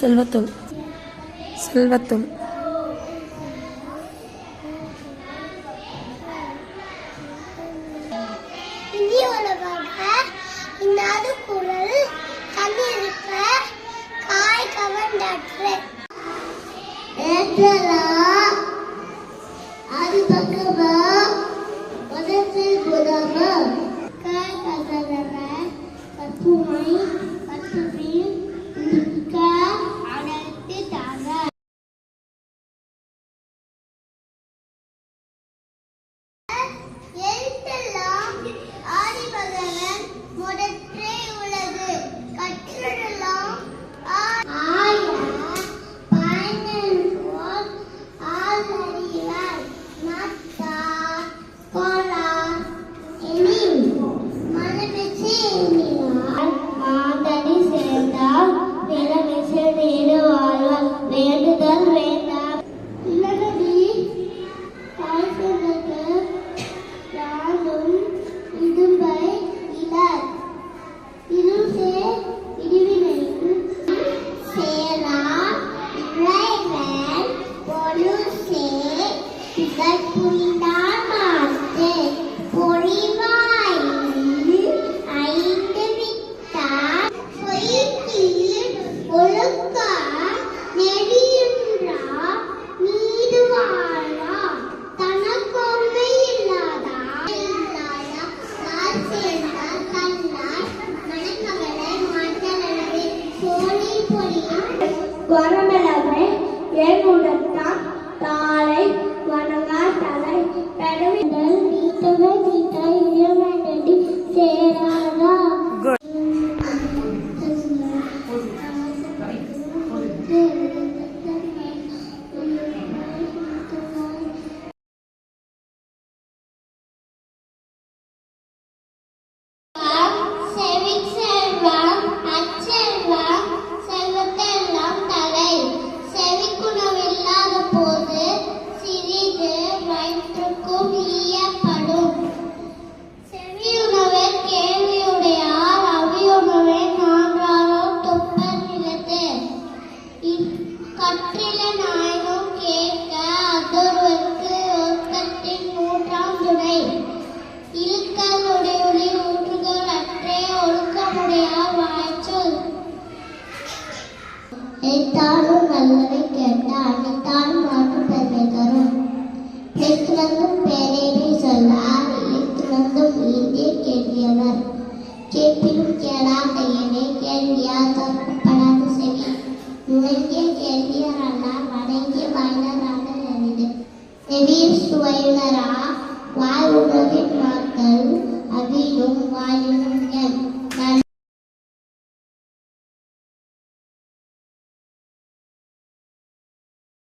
செல்வத்துள் செல்வத்துள் இன்னாது குரல் கண்ணிருக்க காய் கவர்ந்தாற்று ஏற்றலா அது பக்கமா முதல் புதமா காய் கவர்ந்த கற்புமை கற்புபின் நிற்க அடைத்து தாங்க எழுத்தெல்லாம் ஆதிபகவன் முதற்றே உலகு கற்றெல்லாம் ஆய பயனன் போல் ஆதறிவார் நத்தா கோலா எனின் மனமெச்சே எண்ணினார் மாந்தடி சேர்ந்தால் நிலமெச்சே நேரு வாழ்வார் வேண்டுதல் வேண்டாம் இல்லடி காய்ச்சலுக்கு யாரும் இடும்பை இலர் இருசே இடிவினையும் சேரா இறைவன் பொருசே புகழ்புரிந்தார் மாற்று பொறிவாயில் ஐந்து விட்டார் பொய்யில் ஒழுக்க நெறியுன்றார் நீடு வாழா தனக்கொன்மை இல்லாதா யார் சேர்ந்தார் கண்ணார் மணமகளை மாற்றலவே சோழி பொறியும் வரமளவை ஏழுடத்தான் தாளை வணங்கா தலை பெருமிடல் நீட்டவை நீட்ட இளமனடி சேராதா செவிச்செல்வம் அச்செல்வம் செல்வத்தெல்லாம் தலை செவிக்குணவில்லாத போது சிறிது வயிற்றுக்கும் ஈயப்படும் செவியுணவே கேள்வியுடையார் அவியுணவே நான்காரோ துப்பர் நிலத்து கற்றில நாயனும் கேட்க அதொருவருக்கு ஒக்கத்தின் மூன்றாம் துணை இழுக்கனுடைய ஒளி ஊற்றுகள் அற்றே ஒழுக்கமுடையார் வாய்ச்சொல் எத்தாலும் நல்லவை கேட்ட அனைத்தாலும் மாற்று பெருமை தரும் இழைத்துணர்ந்தும் பேரேனை சொல்லார் இழைத்துணர்ந்தும் ஈந்தே கேள்வியவர் கேட்பிலும் கேளாத ஏனே கேள்வியால் தோற்கப்படாத செவி நுழைங்கிய கேள்வியர் அல்லார் வணங்கிய வாய்னர் ஆடல் அறிது செவியில் சுவையுணரா வாய் உணவின் மாக்கள் அவியும் வாயினும்